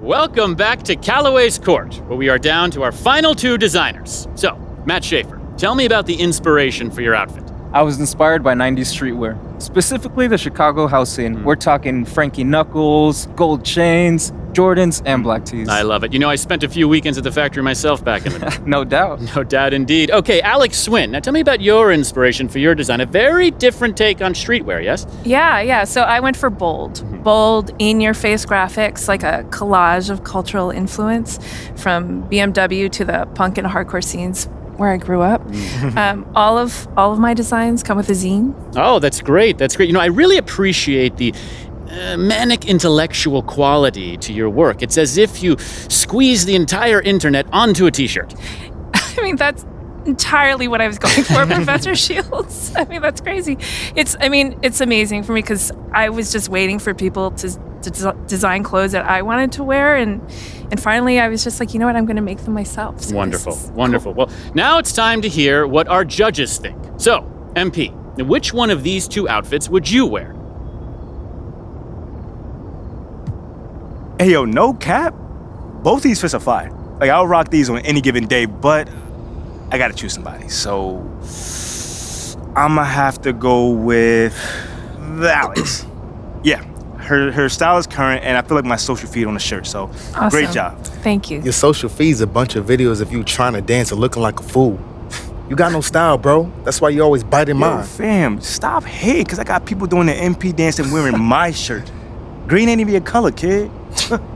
Welcome back to Callaway's Court, where we are down to our final two designers. So, Matt Schaefer, tell me about the inspiration for your outfit. I was inspired by 90s streetwear, specifically the Chicago house scene. We're talking Frankie Knuckles, gold chains, Jordans, and black tees. I love it. You know, I spent a few weekends at the factory myself back in the day. No doubt. No doubt indeed. Okay, Alex Swin, now tell me about your inspiration for your design. A very different take on streetwear, yes? Yeah. So I went for bold. Bold, in-your-face graphics, like a collage of cultural influence from BMW to the punk and hardcore scenes where I grew up. All of my designs come with a zine. Oh, that's great. That's great. You know, I really appreciate the manic intellectual quality to your work. It's as if you squeeze the entire internet onto a t-shirt. I mean, that's entirely what I was going for, Professor Shields. I mean, that's crazy. It's amazing for me because I was just waiting for people to design clothes that I wanted to wear, and finally I was just like, you know what, I'm going to make them myself. So Wonderful. Cool. Well, now it's time to hear what our judges think. So, MP, which one of these two outfits would you wear? Hey, yo, no cap. Both these fits are fire. Like, I'll rock these on any given day, but I gotta choose somebody. So, I'ma have to go with Alex. Yeah, her style is current, and I feel like my social feed on the shirt, so awesome. Great job. Thank you. Your social feed's a bunch of videos of you trying to dance and looking like a fool. You got no style, bro. That's why you always biting mine. Yo, fam, stop hating, because I got people doing the MP dance and wearing my shirt. Green ain't even a color, kid.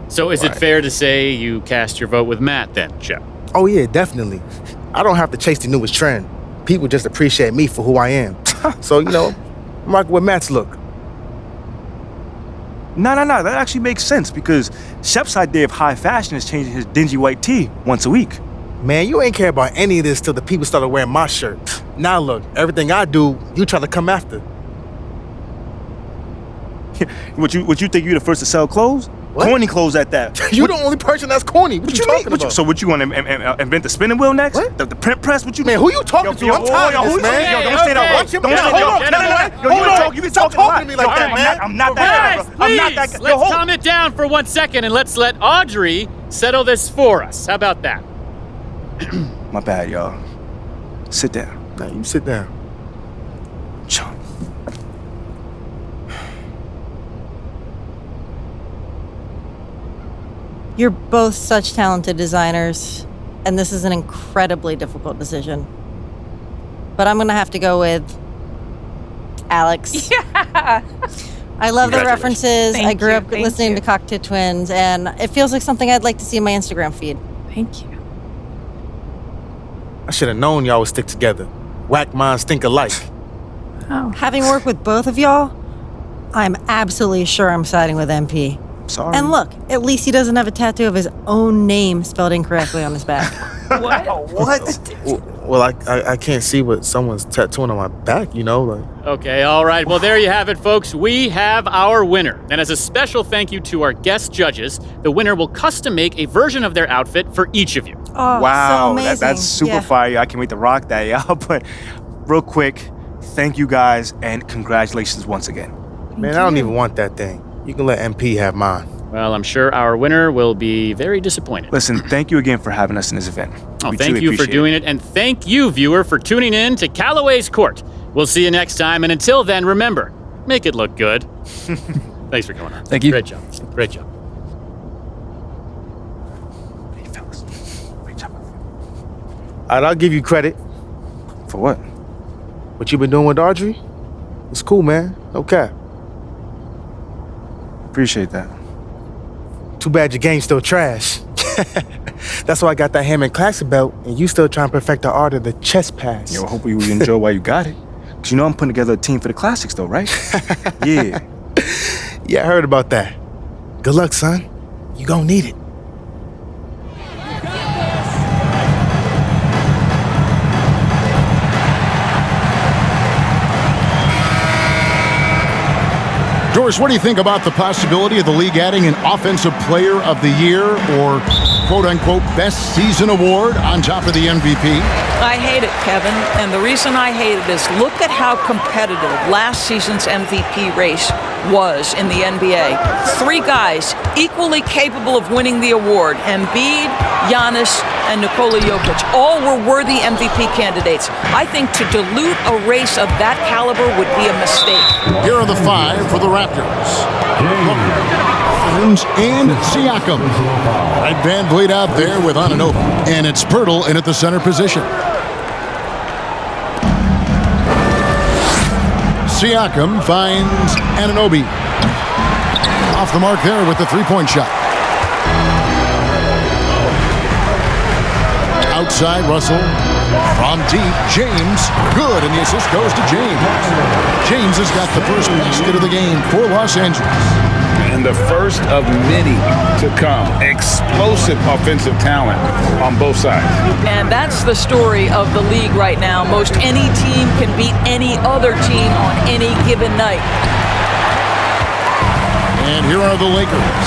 So is it fair to say you cast your vote with Matt then, Joe? Oh yeah, definitely. I don't have to chase the newest trend. People just appreciate me for who I am. So, you know, I'm rocking with Matt's look. No, that actually makes sense because Shep's idea of high fashion is changing his dingy white tee once a week. Man, you ain't care about any of this till the people started wearing my shirt. Now look, everything I do, you try to come after. What you think you the first to sell clothes? What? Corny clothes at that. You the only person that's corny. What you talking about? So what you want to invent the spinning wheel next? What? The print press? What you Man, who you talking to? I'm tired of this, man. Yo, don't say that. Watch him. Don't say that. Hold on. You been talking to me like that, man. I'm not that guy, bro. I'm not that guy. Let's calm it down for 1 second and let's let Audrey settle this for us. How about that? My bad, y'all. Sit down. Nah, you sit down. Chump. You're both such talented designers, and this is an incredibly difficult decision. But I'm gonna have to go with Alex. Yeah. I love the references. Thank I grew up you. listening to Cocktail Twins, and it feels like something I'd like to see in my Instagram feed. Thank you. I should have known y'all would stick together. Whack minds think alike. Oh. Having worked with both of y'all, I'm absolutely sure I'm siding with MP. Sorry. And look, at least he doesn't have a tattoo of his own name spelled incorrectly on his back. What? Well, I can't see what someone's tattooing on my back, you know? Like. Okay, all right. Well, there you have it, folks. We have our winner. And as a special thank you to our guest judges, the winner will custom make a version of their outfit for each of you. Oh, Wow, so amazing. that's super fire. I can't wait to rock that, y'all. But real quick, thank you guys and congratulations once again. Man, I don't even want that thing. You can let MP have mine. Well, I'm sure our winner will be very disappointed. Listen, thank you again for having us in this event. Oh, We thank truly you for appreciate doing it. And thank you, viewer, for tuning in to Callaway's Court. We'll see you next time. And until then, remember, make it look good. Thanks for coming on. Thank you. Great job. Great job. Hey, fellas. Great job. All right, I'll give you credit. For what? What you been doing with Audrey? It's cool, man. No cap. Appreciate that. Too bad your game's still trash. That's why I got that Hammond Classic belt, and you still trying to perfect the art of the chest pass. Yo, I hope you enjoy while you got it. Because you know I'm putting together a team for the classics, though, right? Yeah. Yeah, I heard about that. Good luck, son. You gonna need it. Doris, what do you think about the possibility of the league adding an Offensive Player of the Year or quote-unquote Best Season Award on top of the MVP? I hate it, Kevin, and the reason I hate it is look at how competitive last season's MVP race was in the NBA. 3 guys equally capable of winning the award. Embiid, Giannis, and Nikola Jokic. All were worthy MVP candidates. I think to dilute a race of that caliber would be a mistake. Here are the 5 for the Raptors. Barnes and Siakam. Right, Van Vliet out there with Anunoby. And it's Pirtle in at the center position. Siakam finds Anunoby. Off the mark there with the three-point shot. Outside, Russell. From deep, James. Good, and the assist goes to James. James has got the first basket of the game for Los Angeles. And the first of many to come. Explosive offensive talent on both sides. And that's the story of the league right now. Most any team can beat any other team on any given night. And here are the Lakers.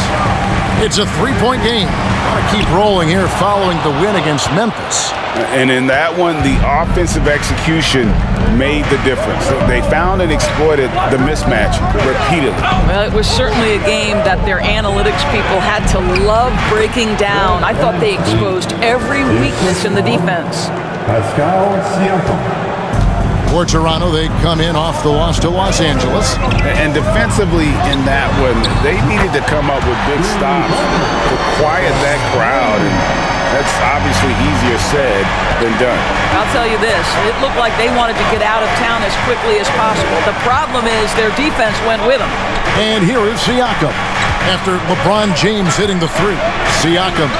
It's a three-point game. Want to keep rolling here following the win against Memphis. And in that one, the offensive execution made the difference. They found and exploited the mismatch repeatedly. Well, it was certainly a game that their analytics people had to love breaking down. I thought they exposed every weakness in the defense. For Toronto, they come in off the loss to Los Angeles. And defensively in that one, they needed to come up with big stops to quiet that crowd. And that's obviously easier said than done. I'll tell you this, it looked like they wanted to get out of town as quickly as possible. The problem is their defense went with them. And here is Siakam. After LeBron James hitting the three, Siakam,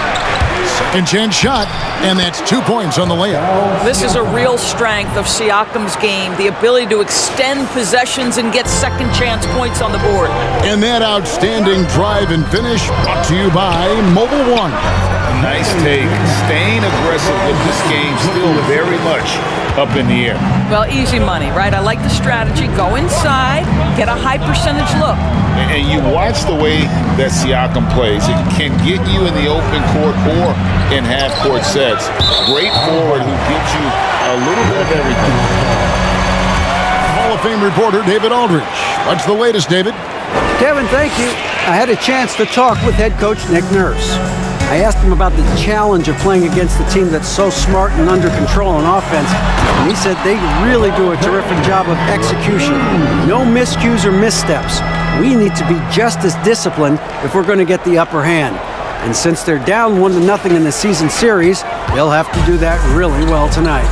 second chance shot, and that's 2 points on the layup. This is a real strength of Siakam's game, the ability to extend possessions and get second chance points on the board. And that outstanding drive and finish brought to you by Mobile One. Nice take. Staying aggressive with this game still very much up in the air. Well, easy money, right? I like the strategy. Go inside, get a high percentage look. And you watch the way that Siakam plays. It can get you in the open court or in half-court sets. Great forward who gives you a little bit of everything. Hall of Fame reporter David Aldridge. What's the latest, David? Kevin, thank you. I had a chance to talk with head coach Nick Nurse. I asked him about the challenge of playing against a team that's so smart and under control on offense, and he said they really do a terrific job of execution. No miscues or missteps. We need to be just as disciplined if we're going to get the upper hand. And since they're down 1-0 in the season series, they'll have to do that really well tonight.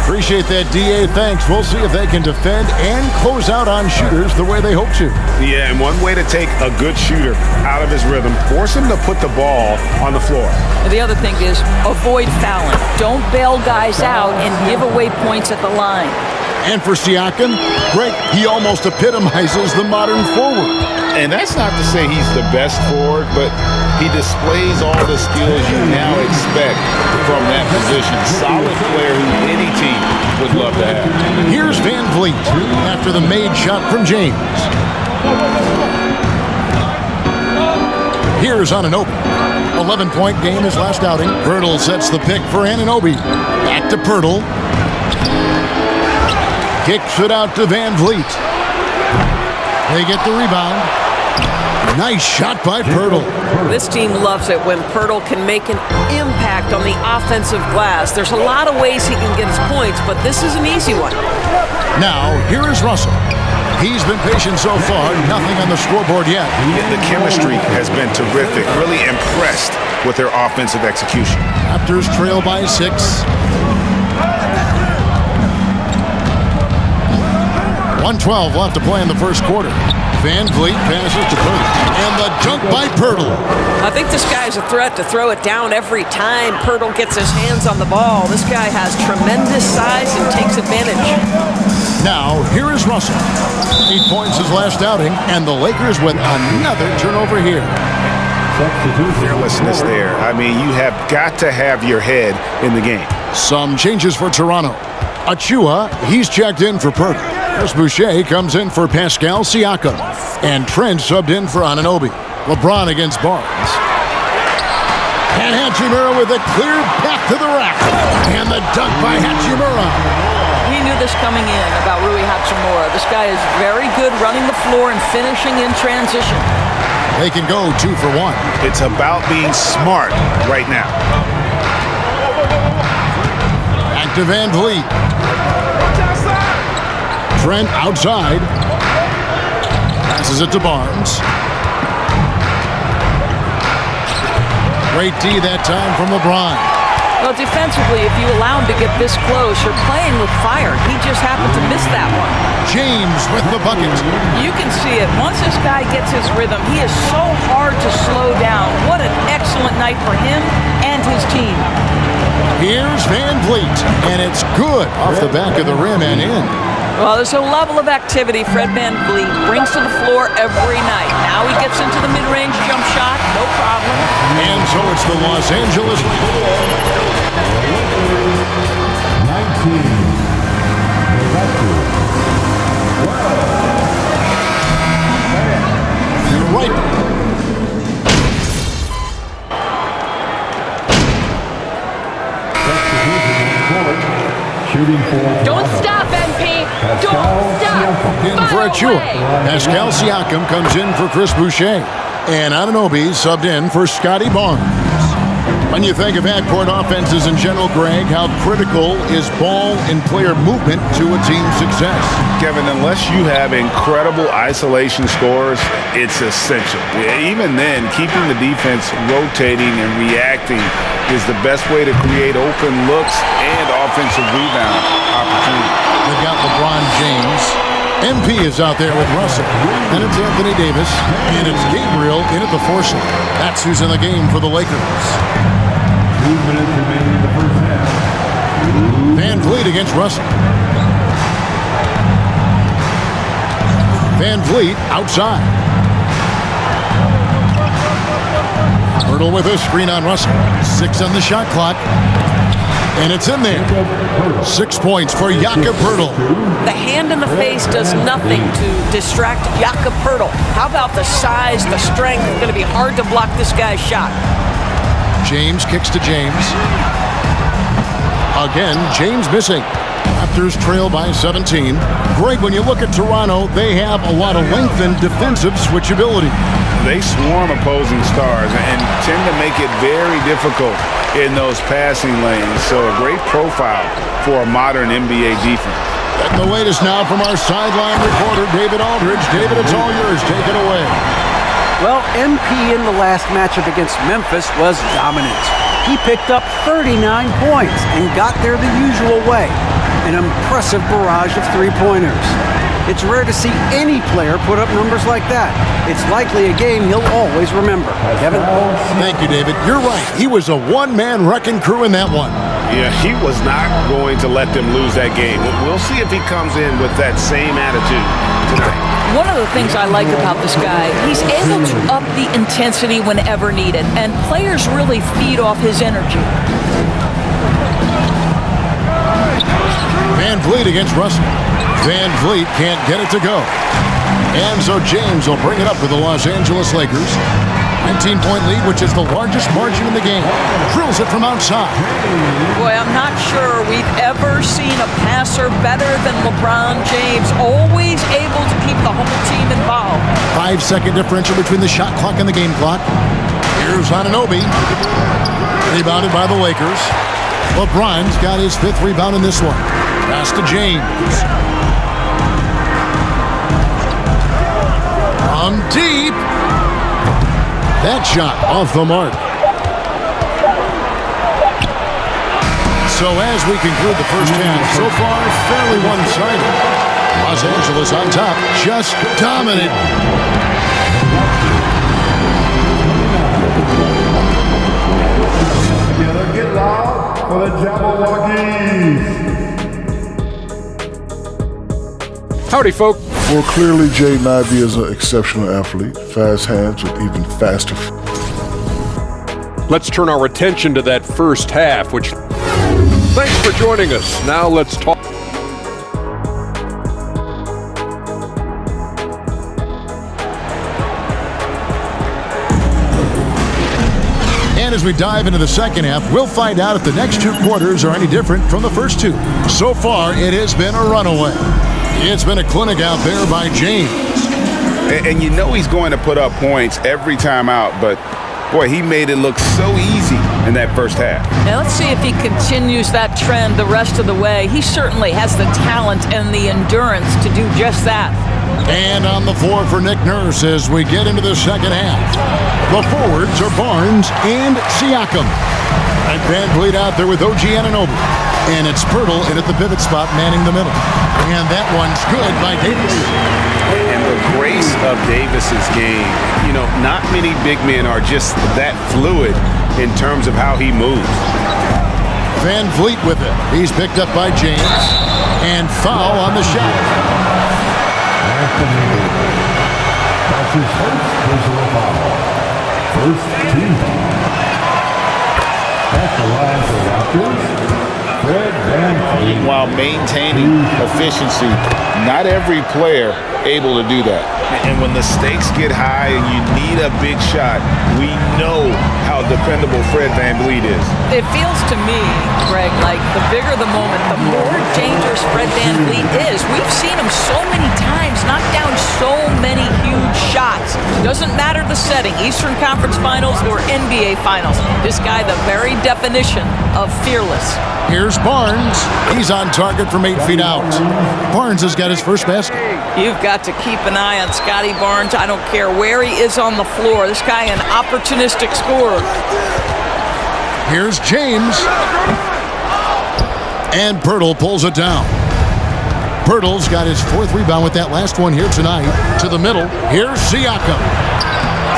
Appreciate that, D.A. Thanks. We'll see if they can defend and close out on shooters the way they hope to. Yeah, and one way to take a good shooter out of his rhythm, force him to put the ball on the floor. And the other thing is avoid fouling. Don't bail guys out and give away points at the line. And for Siakam, Greg, he almost epitomizes the modern forward. And that's not to say he's the best forward, but he displays all the skills you now expect from that position. Solid player who any team would love to have. Here's Van Vliet after the made shot from James. Here's Anunoby. 11-point game his last outing. Pirtle sets the pick for Anunoby. Back to Pirtle. Kicks it out to Van Vliet. They get the rebound. Nice shot by Pirtle. This team loves it when Pirtle can make an impact on the offensive glass. There's a lot of ways he can get his points, but this is an easy one. Now, here is Russell. He's been patient so far. Nothing on the scoreboard yet. The chemistry has been terrific. Really impressed with their offensive execution. Raptors trail by 6. 1:12 left to play in the first quarter. Van Vliet passes to Pirtle. And the dunk by Pirtle. I think this guy's a threat to throw it down every time Pirtle gets his hands on the ball. This guy has tremendous size and takes advantage. Now, here is Russell. 8 points his last outing, and the Lakers with another turnover here. Fearlessness there. I mean, you have got to have your head in the game. Some changes for Toronto. Achua, he's checked in for Pirtle. Chris Boucher comes in for Pascal Siakam. And Trent subbed in for Anunoby. LeBron against Barnes. And Hachimura with a clear path to the rack. And the dunk by Hachimura. We knew this coming in about Rui Hachimura. This guy is very good running the floor and finishing in transition. They can go 2 for 1. It's about being smart right now. Back to Van Vliet. Trent outside. Passes it to Barnes. Great D that time from LeBron. Well, defensively, if you allow him to get this close, you're playing with fire. He just happened to miss that one. James with the bucket. You can see it. Once this guy gets his rhythm, he is so hard to slow down. What an excellent night for him and his team. Here's Van Vliet, and it's good off the back of the rim and in. Well, there's a level of activity Fred Van Vliet brings to the floor every night. Now he gets into the mid-range jump shot, no problem. And so it's the Los Angeles 19. You're right. Don't stop, MP. Don't stop. In for Achua. Pascal Siakam comes in for Chris Boucher. And Anunoby subbed in for Scotty Barnes. When you think of half-court offenses in general, Greg, how critical is ball and player movement to a team's success? Kevin, unless you have incredible isolation scores, it's essential. Even then, keeping the defense rotating and reacting is the best way to create open looks and offensive rebound opportunities. They've got LeBron James. MP is out there with Russell. Then it's Anthony Davis. And it's Gabriel in at the foursome. That's who's in the game for the Lakers. 2 minutes remaining in the first half. Van Vliet against Russell. Van Vliet outside. Hurdle with a screen on Russell. 6 on the shot clock. And it's in there. 6 points for Jakob Poeltl. The hand in the face does nothing to distract Jakob Poeltl. How about the size, the strength? It's going to be hard to block this guy's shot. James kicks to James. Again, James missing. Raptors trail by 17. Greg, when you look at Toronto, they have a lot of length and defensive switchability. They swarm opposing stars and tend to make it very difficult in those passing lanes. So a great profile for a modern NBA defense. And the latest now from our sideline reporter, David Aldridge. David, it's all yours. Take it away. Well, MP in the last matchup against Memphis was dominant. He picked up 39 points and got there the usual way. An impressive barrage of three-pointers. It's rare to see any player put up numbers like that. It's likely a game he'll always remember. Kevin? Thank you, David. You're right. He was a one-man wrecking crew in that one. Yeah, he was not going to let them lose that game. We'll see if he comes in with that same attitude tonight. One of the things I like about this guy, he's able to up the intensity whenever needed, and players really feed off his energy. Van Vliet against Russell. Van Vliet can't get it to go. And so James will bring it up for the Los Angeles Lakers. 19-point lead, which is the largest margin in the game. Drills it from outside. Boy, I'm not sure we've ever seen a passer better than LeBron James. Always able to keep the whole team involved. 5-second differential between the shot clock and the game clock. Here's Anunoby. Rebounded by the Lakers. LeBron's got his 5th rebound in this one. Pass to James. From deep. That shot off the mark. So as we conclude the first half, so far fairly one-sided. Los Angeles on top, just dominant. Together, get loud for the Jabberwockies. Howdy, folk. Well, clearly Jay Ivey is an exceptional athlete, fast hands with even faster. Let's turn our attention to that first half, which... Thanks for joining us. Now let's talk... And as we dive into the second half, we'll find out if the next 2 quarters are any different from the first 2. So far, it has been a runaway. It's been a clinic out there by James. And you know he's going to put up points every time out, but boy, he made it look so easy in that first half. Now let's see if he continues that trend the rest of the way. He certainly has the talent and the endurance to do just that. And on the floor for Nick Nurse as we get into the second half. The forwards are Barnes and Siakam. And Van Vliet out there with OG Anunoby. And it's Pirtle in at the pivot spot, manning the middle. And that one's good by Davis. And the grace of Davis's game. You know, not many big men are just that fluid in terms of how he moves. Van Vliet with it. He's picked up by James. And foul on the shot. That's his first personal foul. First team foul. At the line for Raptors, Fred VanVleet. While maintaining efficiency, not every player able to do that. And when the stakes get high and you need a big shot, we know how dependable Fred VanVleet is. It feels to me, Greg, like the bigger the moment, the more dangerous Fred VanVleet is. We've seen him so many times knock down so many huge shots. Doesn't matter the setting, Eastern Conference Finals or NBA Finals. This guy, the very definition of fearless. Here's Barnes. He's on target from 8 feet out. Barnes has got his first basket. You've got to keep an eye on Scotty Barnes. I don't care where he is on the floor. This guy, an opportunistic scorer. Here's James. And Pirtle pulls it down. Pirtle's got his fourth rebound with that last one here tonight. To the middle. Here's Siakam.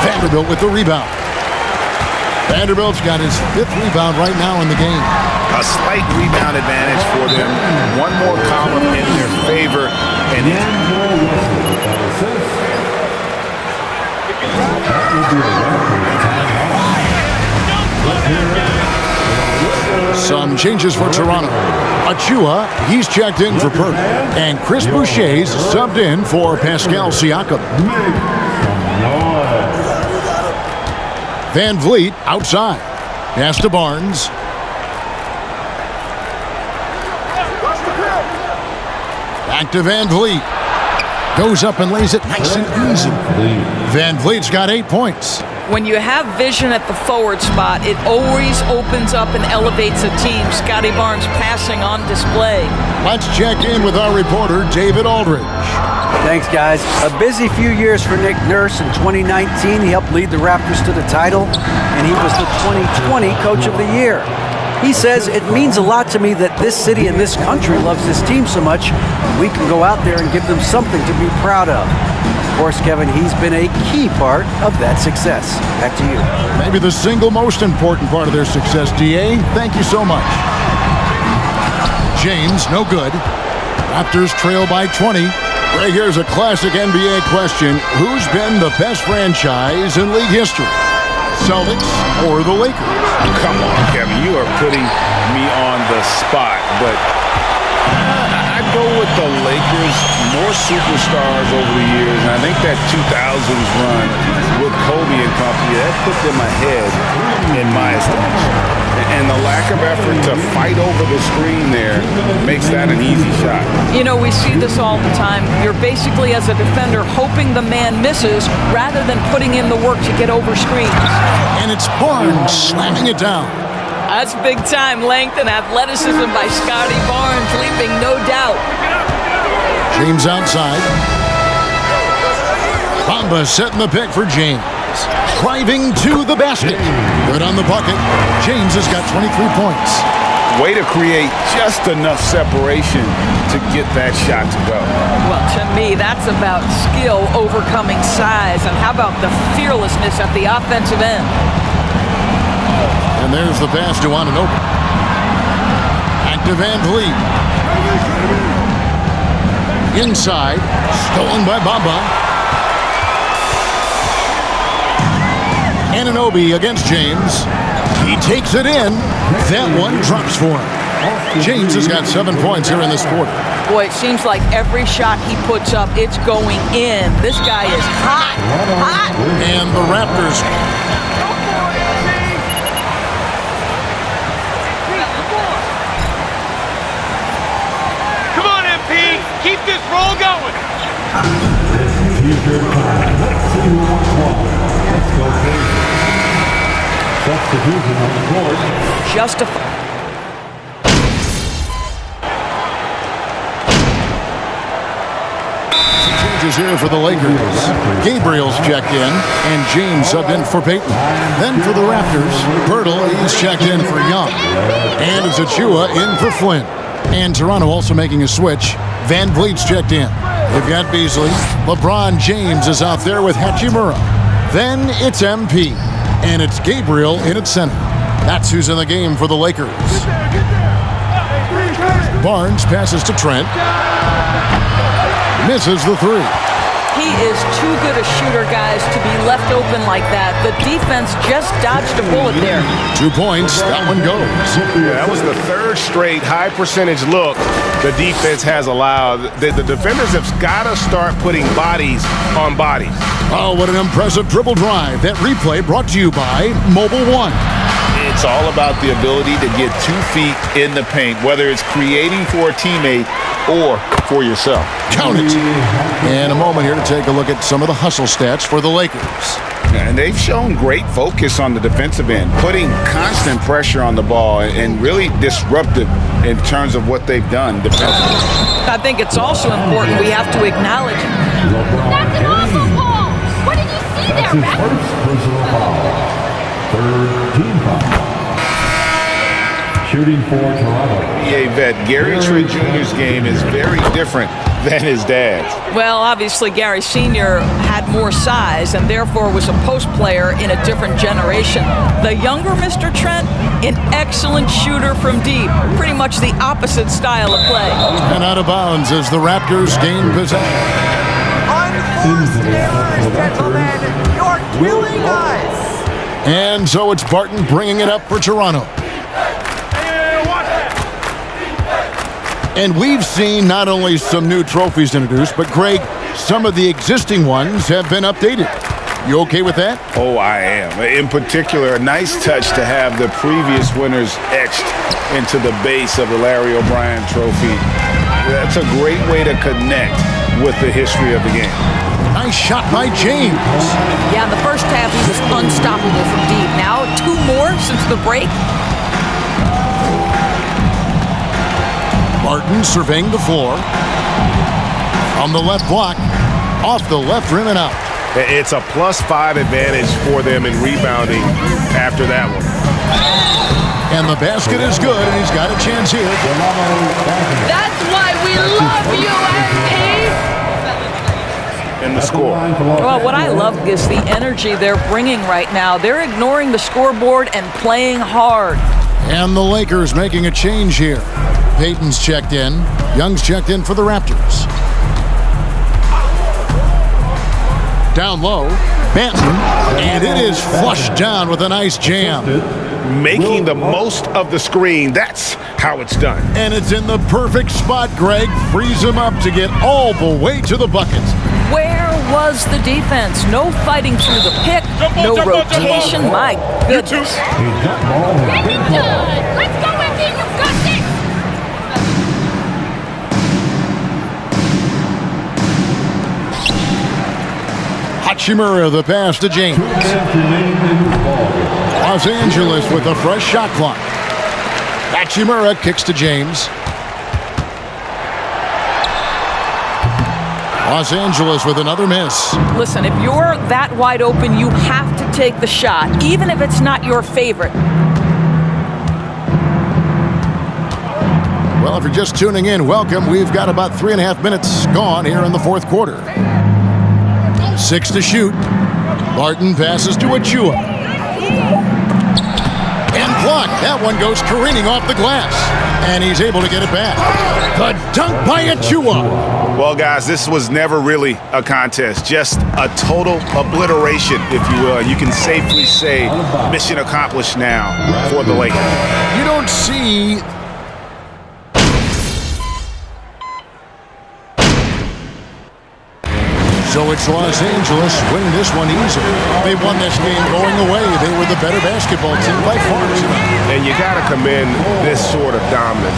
Vanderbilt with the rebound. Vanderbilt's got his fifth rebound right now in the game. A slight rebound advantage for them. One more column in their favor. And some changes for Toronto. Achua, he's checked in for Perk. And Chris Boucher's subbed in for Pascal Siakam. Van Vliet outside. Pass to Barnes. Back to Van Vliet. Goes up and lays it nice and easy. Van Vliet's got 8 points. When you have vision at the forward spot, it always opens up and elevates a team. Scotty Barnes passing on display. Let's check in with our reporter, David Aldridge. Thanks, guys. A busy few years for Nick Nurse. In 2019, he helped lead the Raptors to the title, and he was the 2020 Coach of the Year. He says, it means a lot to me that this city and this country loves this team so much, we can go out there and give them something to be proud of. Of course, Kevin, he's been a key part of that success. Back to you. Maybe the single most important part of their success, DA. Thank you so much. James, no good. Raptors trail by 20. Right here's a classic NBA question. Who's been the best franchise in league history? Celtics or the Lakers? Come on, Kevin, you are putting me on the spot, but I'd go with the Lakers. More superstars over the years, and I think that 2000s run with Kobe and company, that put them ahead in my estimation. And the lack of effort to fight over the screen there makes that an easy shot. You know, we see this all the time. You're basically, as a defender, hoping the man misses rather than putting in the work to get over screens. And it's Barnes slamming it down. That's big-time length and athleticism by Scotty Barnes, leaping no doubt. James outside. Bamba setting the pick for James. Driving to the basket. Good on the bucket. James has got 23 points. Way to create just enough separation to get that shot to go. Well, to me, that's about skill overcoming size. And how about the fearlessness at the offensive end? And there's the pass to Anunoby. Back to Van Vliet. Inside. Stolen by Bamba. Anunoby against James. He takes it in. That one drops for him. James has got 7 points here in this quarter. Boy, it seems like every shot he puts up, it's going in. This guy is hot, hot. And the Raptors. Come on, MP. Keep this roll going. T-shirt time. Let's see who wants one. Let's go Pacers. Substitution on the court. Justify. Changes here for the Lakers. Gabriel's checked in, and James subbed in for Payton. Then for the Raptors, Pirtle, he's checked in for Young. And it's Achua in for Flynn. And Toronto also making a switch. Van Vliet's checked in. They've got Beasley. LeBron James is out there with Hachimura. Then it's MP. And it's Gabriel in at center. That's who's in the game for the Lakers. Barnes passes to Trent. Misses the three. He is too good a shooter, guys, to be left open like that. The defense just dodged a bullet there. 2 points. That one goes. Yeah, that was the third straight high percentage look the defense has allowed. The defenders have got to start putting bodies on bodies. Oh, what an impressive dribble drive. That replay brought to you by Mobile One. It's all about the ability to get 2 feet in the paint, whether it's creating for a teammate or for yourself. Count it. And a moment here to take a look at some of the hustle stats for the Lakers. And they've shown great focus on the defensive end, putting constant pressure on the ball and really disruptive in terms of what they've done defensively. I think it's also important we have to acknowledge it. That's an awful call. What did you see That's there, his first personal foul. Third team foul. Shooting for Toronto. NBA vet Gary Trent Jr.'s game is very different than his dad's. Well, obviously, Gary Sr. had more size and therefore was a post player in a different generation. The younger Mr. Trent, an excellent shooter from deep. Pretty much the opposite style of play. And out of bounds as the Raptors gain possession. Unforced errors, gentlemen. You're killing us. And so it's Barton bringing it up for Toronto. And we've seen not only some new trophies introduced, but Greg, some of the existing ones have been updated. You okay with that? Oh, I am. In particular, a nice touch to have the previous winners etched into the base of the Larry O'Brien trophy. That's a great way to connect with the history of the game. Nice shot by James. Yeah, in the first half, he was unstoppable from deep. Now, 2 more since the break. Barton surveying the floor. On the left block. Off the left rim and out. It's a +5 advantage for them in rebounding after that one. And the basket is good, and he's got a chance here. That's why we love you, MP. And the score. Well, what I love is the energy they're bringing right now. They're ignoring the scoreboard and playing hard. And the Lakers making a change here. Payton's checked in. Young's checked in for the Raptors. Down low, Banton, and it is flushed down with a nice jam. Making the most of the screen, that's how it's done. And it's in the perfect spot, Greg. Frees him up to get all the way to the bucket. Where was the defense? No fighting through the pick, no rotation. My goodness. Very good. Let's go, MP. You got this. Hachimura, the pass to James. Los Angeles with a fresh shot clock. Hachimura kicks to James. Los Angeles with another miss. Listen, if you're that wide open, you have to take the shot, even if it's not your favorite. Well, if you're just tuning in, welcome. We've got about 3.5 minutes gone here in the fourth quarter. 6 to shoot. Barton passes to Achua. And blocked. That one goes careening off the glass. And he's able to get it back. The dunk by Achua. Well, guys, this was never really a contest. Just a total obliteration, if you will. You can safely say mission accomplished now for the Lakers. You don't see... So it's Los Angeles winning this one easily. They won this game going away. They were the better basketball team by far tonight. And you got to commend this sort of dominance,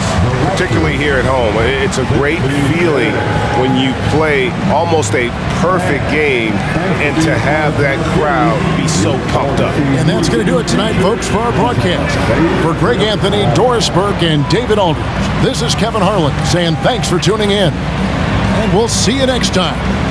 particularly here at home. It's a great feeling when you play almost a perfect game and to have that crowd be so pumped up. And that's going to do it tonight, folks, for our broadcast. For Greg Anthony, Doris Burke, and David Aldridge, this is Kevin Harlan saying thanks for tuning in. And we'll see you next time